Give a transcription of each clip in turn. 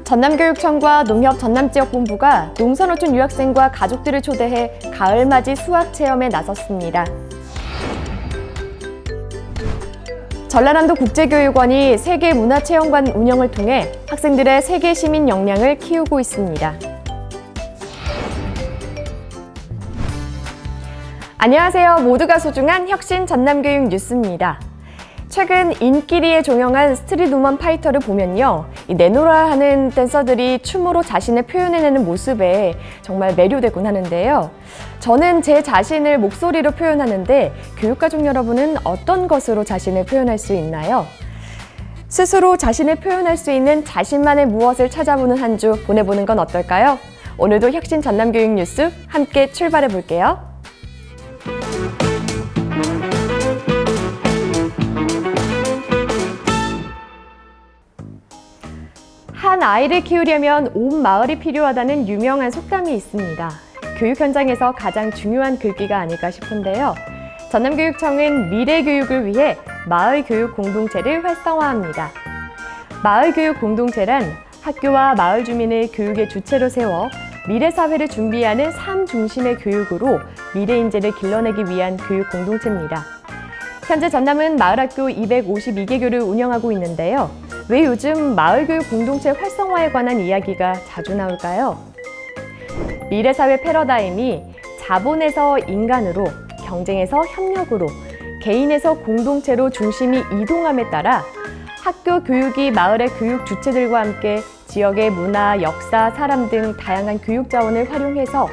전남교육청과 농협 전남지역본부가 농사노촌 유학생과 가족들을 초대해 가을맞이 수학체험에 나섰습니다. 전라남도 국제교육원이 세계문화체험관 운영을 통해 학생들의 세계 시민 역량을 키우고 있습니다. 안녕하세요. 모두가 소중한 혁신 전남교육 뉴스입니다. 최근 인기리에 종영한 스트릿 우먼 파이터를 보면요, 내노라 하는 댄서들이 춤으로 자신을 표현해내는 모습에 정말 매료되곤 하는데요. 저는 제 자신을 목소리로 표현하는데 교육가족 여러분은 어떤 것으로 자신을 표현할 수 있나요? 스스로 자신을 표현할 수 있는 자신만의 무엇을 찾아보는 한 주 보내보는 건 어떨까요? 오늘도 혁신 전남교육 뉴스 함께 출발해 볼게요. 한 아이를 키우려면 온 마을이 필요하다는 유명한 속담이 있습니다. 교육 현장에서 가장 중요한 글귀가 아닐까 싶은데요. 전남교육청은 미래 교육을 위해 마을 교육 공동체를 활성화합니다. 마을 교육 공동체란 학교와 마을 주민을 교육의 주체로 세워 미래 사회를 준비하는 삶 중심의 교육으로 미래 인재를 길러내기 위한 교육 공동체입니다. 현재 전남은 마을학교 252개교를 운영하고 있는데요. 왜 요즘 마을교육 공동체 활성화에 관한 이야기가 자주 나올까요? 미래사회 패러다임이 자본에서 인간으로, 경쟁에서 협력으로, 개인에서 공동체로 중심이 이동함에 따라 학교 교육이 마을의 교육 주체들과 함께 지역의 문화, 역사, 사람 등 다양한 교육 자원을 활용해서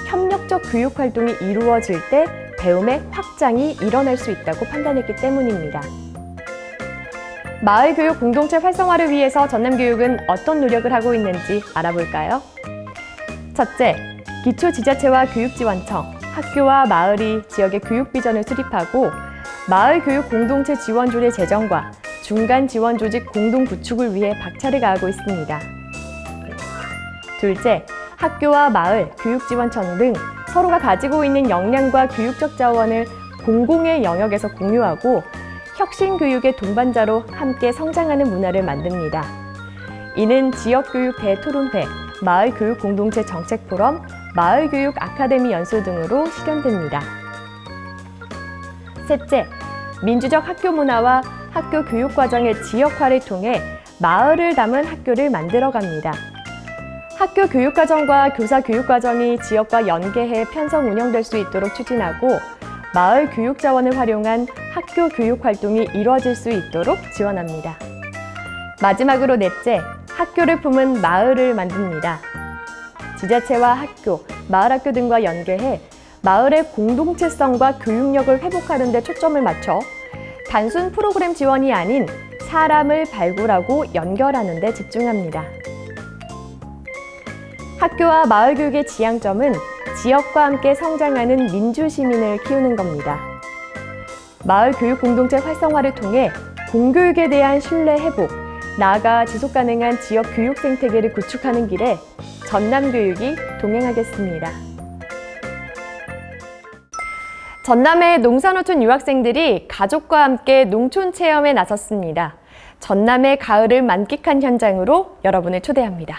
협력적 교육 활동이 이루어질 때 배움의 확장이 일어날 수 있다고 판단했기 때문입니다. 마을교육 공동체 활성화를 위해서 전남교육은 어떤 노력을 하고 있는지 알아볼까요? 첫째, 기초지자체와 교육지원청, 학교와 마을이 지역의 교육 비전을 수립하고 마을교육 공동체 지원조례 제정과 중간 지원 조직 공동 구축을 위해 박차를 가하고 있습니다. 둘째, 학교와 마을, 교육지원청 등 서로가 가지고 있는 역량과 교육적 자원을 공공의 영역에서 공유하고 혁신교육의 동반자로 함께 성장하는 문화를 만듭니다. 이는 지역교육 대토론회, 마을교육공동체 정책포럼, 마을교육 아카데미 연수 등으로 실현됩니다. 셋째, 민주적 학교 문화와 학교 교육과정의 지역화를 통해 마을을 담은 학교를 만들어갑니다. 학교 교육과정과 교사 교육과정이 지역과 연계해 편성 운영될 수 있도록 추진하고 마을 교육 자원을 활용한 학교 교육 활동이 이루어질 수 있도록 지원합니다. 마지막으로 넷째, 학교를 품은 마을을 만듭니다. 지자체와 학교, 마을학교 등과 연계해 마을의 공동체성과 교육력을 회복하는 데 초점을 맞춰 단순 프로그램 지원이 아닌 사람을 발굴하고 연결하는 데 집중합니다. 학교와 마을 교육의 지향점은 지역과 함께 성장하는 민주시민을 키우는 겁니다. 마을 교육 공동체 활성화를 통해 공교육에 대한 신뢰 회복, 나아가 지속가능한 지역 교육 생태계를 구축하는 길에 전남교육이 동행하겠습니다. 전남의 농사노촌 유학생들이 가족과 함께 농촌 체험에 나섰습니다. 전남의 가을을 만끽한 현장으로 여러분을 초대합니다.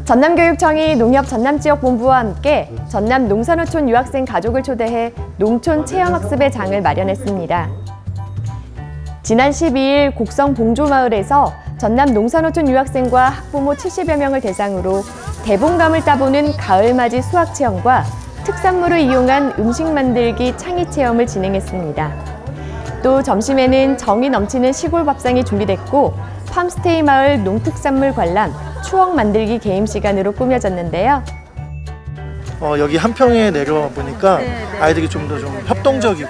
전남교육청이 농협 전남지역본부와 함께 전남 농사노촌 유학생 가족을 초대해 농촌 체험학습의 장을 마련했습니다. 지난 12일 곡성 봉조마을에서 전남 농사노촌 유학생과 학부모 70여 명을 대상으로 대봉감을 따보는 가을맞이 수학체험과 특산물을 이용한 음식 만들기 창의 체험을 진행했습니다. 또 점심에는 정이 넘치는 시골 밥상이 준비됐고 팜스테이 마을 농특산물 관람, 추억 만들기 게임 시간으로 꾸며졌는데요. 여기 한평에 내려와 보니까 아이들이 좀 더 협동적이고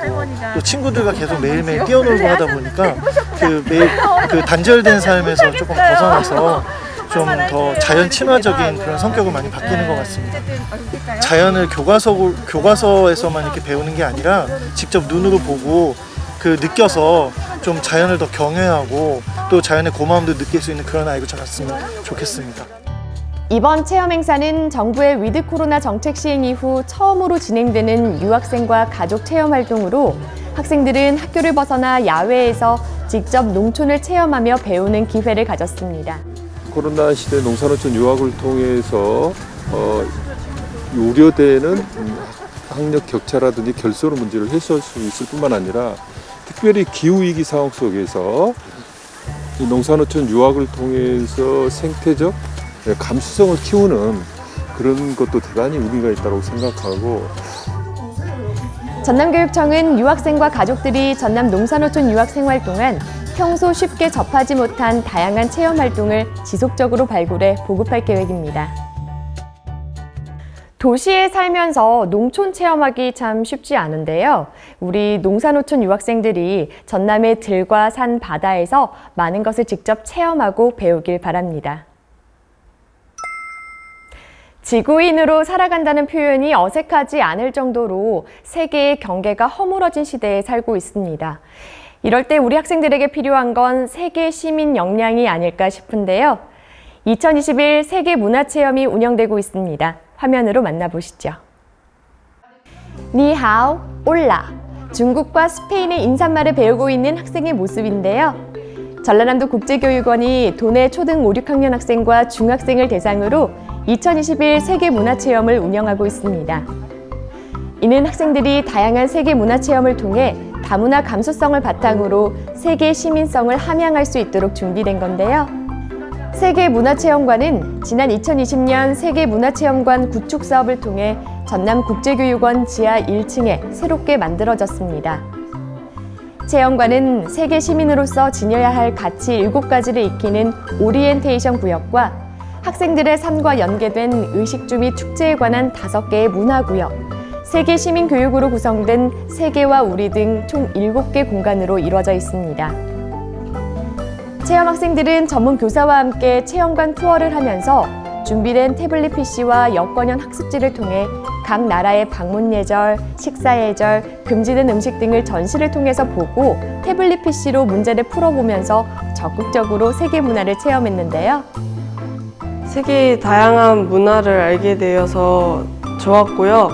또 친구들과 계속 매일매일 뛰어놀고 하다 보니까 매일 단절된 삶에서 조금 벗어나서 좀 더 자연 친화적인 그런 성격을 많이 바뀌는 것 같습니다. 자연을 교과서에서만 이렇게 배우는 게 아니라 직접 눈으로 보고 느껴서 좀 자연을 더 경외하고 또 자연의 고마움도 느낄 수 있는 그런 아이가 자랐으면 좋겠습니다. 이번 체험 행사는 정부의 위드 코로나 정책 시행 이후 처음으로 진행되는 유학생과 가족 체험 활동으로 학생들은 학교를 벗어나 야외에서 직접 농촌을 체험하며 배우는 기회를 가졌습니다. 코로나 시대 농산어촌 유학을 통해서 우려되는 학력 격차라든지 결손 문제를 해소할 수 있을 뿐만 아니라 특별히 기후위기 상황 속에서 이 농산어촌 유학을 통해서 생태적 감수성을 키우는 그런 것도 대단히 의미가 있다고 생각하고, 전남교육청은 유학생과 가족들이 전남 농산어촌 유학 생활 동안 평소 쉽게 접하지 못한 다양한 체험 활동을 지속적으로 발굴해 보급할 계획입니다. 도시에 살면서 농촌 체험하기 참 쉽지 않은데요. 우리 농산어촌 유학생들이 전남의 들과 산, 바다에서 많은 것을 직접 체험하고 배우길 바랍니다. 지구인으로 살아간다는 표현이 어색하지 않을 정도로 세계의 경계가 허물어진 시대에 살고 있습니다. 이럴 때 우리 학생들에게 필요한 건 세계 시민 역량이 아닐까 싶은데요. 2021 세계 문화체험이 운영되고 있습니다. 화면으로 만나보시죠. 니하오, 올라. 중국과 스페인의 인사말을 배우고 있는 학생의 모습인데요. 전라남도 국제교육원이 도내 초등 5, 6학년 학생과 중학생을 대상으로 2021 세계문화체험을 운영하고 있습니다. 이는 학생들이 다양한 세계문화체험을 통해 다문화 감수성을 바탕으로 세계 시민성을 함양할 수 있도록 준비된 건데요. 세계문화체험관은 지난 2020년 세계문화체험관 구축 사업을 통해 전남국제교육원 지하 1층에 새롭게 만들어졌습니다. 체험관은 세계 시민으로서 지녀야 할 가치 7가지를 익히는 오리엔테이션 구역과 학생들의 삶과 연계된 의식주 및 축제에 관한 5개의 문화구역, 세계 시민 교육으로 구성된 세계와 우리 등 총 7개 공간으로 이루어져 있습니다. 체험 학생들은 전문 교사와 함께 체험관 투어를 하면서 준비된 태블릿 PC와 여권형 학습지를 통해 각 나라의 방문 예절, 식사 예절, 금지된 음식 등을 전시를 통해서 보고 태블릿 PC로 문제를 풀어보면서 적극적으로 세계 문화를 체험했는데요. 세계의 다양한 문화를 알게 되어서 좋았고요.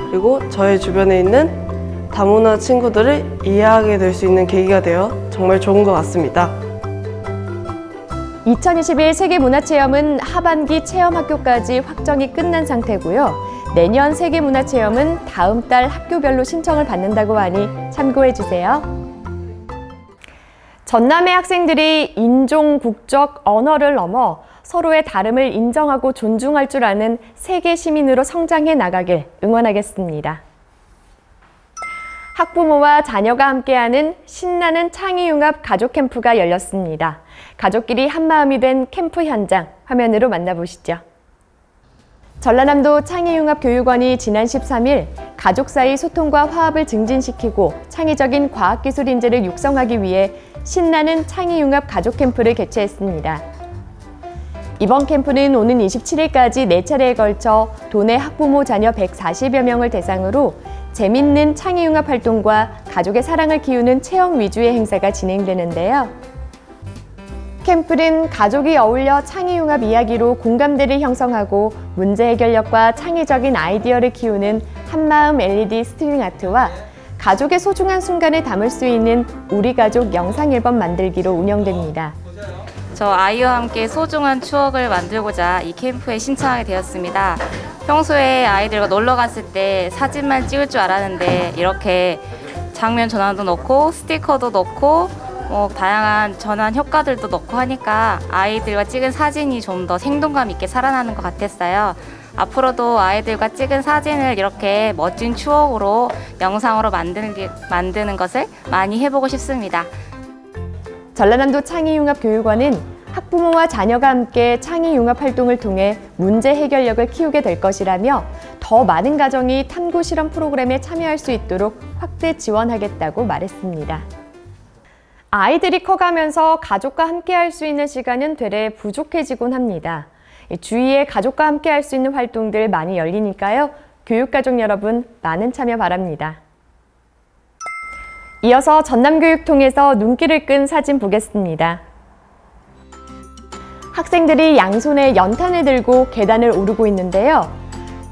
그리고 저의 주변에 있는 다문화 친구들을 이해하게 될 수 있는 계기가 되어 정말 좋은 것 같습니다. 2021 세계문화체험은 하반기 체험학교까지 확정이 끝난 상태고요. 내년 세계문화체험은 다음 달 학교별로 신청을 받는다고 하니 참고해주세요. 전남의 학생들이 인종, 국적, 언어를 넘어 서로의 다름을 인정하고 존중할 줄 아는 세계 시민으로 성장해 나가길 응원하겠습니다. 학부모와 자녀가 함께하는 신나는 창의융합 가족 캠프가 열렸습니다. 가족끼리 한마음이 된 캠프 현장, 화면으로 만나보시죠. 전라남도 창의융합교육원이 지난 13일 가족 사이 소통과 화합을 증진시키고 창의적인 과학기술 인재를 육성하기 위해 신나는 창의융합 가족 캠프를 개최했습니다. 이번 캠프는 오는 27일까지 4차례에 걸쳐 도내 학부모 자녀 140여 명을 대상으로 재밌는 창의융합 활동과 가족의 사랑을 키우는 체험 위주의 행사가 진행되는데요. 캠프는 가족이 어울려 창의융합 이야기로 공감대를 형성하고 문제 해결력과 창의적인 아이디어를 키우는 한마음 LED 스트링 아트와 가족의 소중한 순간을 담을 수 있는 우리 가족 영상 앨범 만들기로 운영됩니다. 저 아이와 함께 소중한 추억을 만들고자 이 캠프에 신청하게 되었습니다. 평소에 아이들과 놀러 갔을 때 사진만 찍을 줄 알았는데 이렇게 장면 전환도 넣고 스티커도 넣고 다양한 전환 효과들도 넣고 하니까 아이들과 찍은 사진이 좀 더 생동감 있게 살아나는 것 같았어요. 앞으로도 아이들과 찍은 사진을 이렇게 멋진 추억으로 영상으로 만드는 것을 많이 해보고 싶습니다. 전라남도 창의융합교육원은 학부모와 자녀가 함께 창의융합 활동을 통해 문제 해결력을 키우게 될 것이라며 더 많은 가정이 탐구 실험 프로그램에 참여할 수 있도록 확대 지원하겠다고 말했습니다. 아이들이 커가면서 가족과 함께 할 수 있는 시간은 되레 부족해지곤 합니다. 주위에 가족과 함께 할 수 있는 활동들 많이 열리니까요. 교육가족 여러분 많은 참여 바랍니다. 이어서 전남교육통에서 눈길을 끈 사진 보겠습니다. 학생들이 양손에 연탄을 들고 계단을 오르고 있는데요.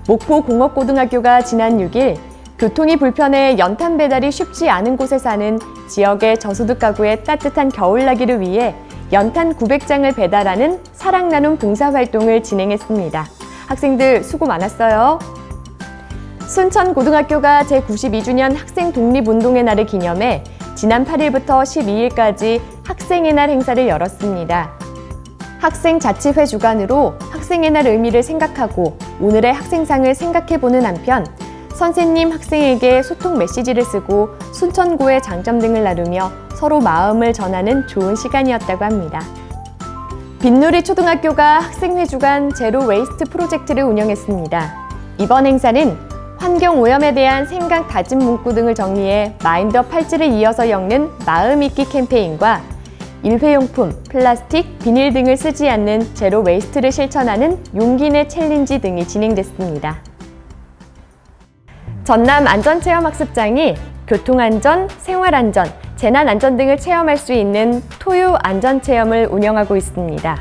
목포공업고등학교가 지난 6일 교통이 불편해 연탄 배달이 쉽지 않은 곳에 사는 지역의 저소득 가구의 따뜻한 겨울나기를 위해 연탄 900장을 배달하는 사랑 나눔 봉사활동을 진행했습니다. 학생들 수고 많았어요. 순천고등학교가 제92주년 학생 독립운동의 날을 기념해 지난 8일부터 12일까지 학생의 날 행사를 열었습니다. 학생자치회 주관으로 학생의 날 의미를 생각하고 오늘의 학생상을 생각해보는 한편 선생님 학생에게 소통 메시지를 쓰고 순천고의 장점 등을 나누며 서로 마음을 전하는 좋은 시간이었다고 합니다. 빈누리 초등학교가 학생회 주관 제로 웨이스트 프로젝트를 운영했습니다. 이번 행사는 환경오염에 대한 생각 다짐 문구 등을 정리해 마인드업 팔찌를 이어서 엮는 마음 잊기 캠페인과 일회용품, 플라스틱, 비닐 등을 쓰지 않는 제로 웨이스트를 실천하는 용기내 챌린지 등이 진행됐습니다. 전남 안전체험학습장이 교통안전, 생활안전, 재난안전 등을 체험할 수 있는 토요 안전체험을 운영하고 있습니다.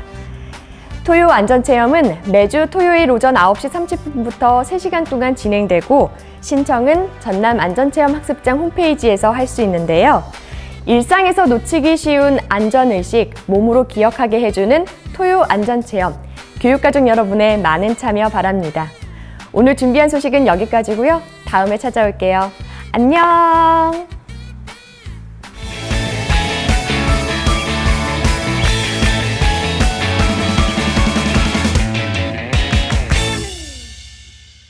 토요 안전체험은 매주 토요일 오전 9시 30분부터 3시간 동안 진행되고 신청은 전남 안전체험학습장 홈페이지에서 할 수 있는데요. 일상에서 놓치기 쉬운 안전의식, 몸으로 기억하게 해주는 토요 안전체험, 교육가족 여러분의 많은 참여 바랍니다. 오늘 준비한 소식은 여기까지고요. 다음에 찾아올게요. 안녕!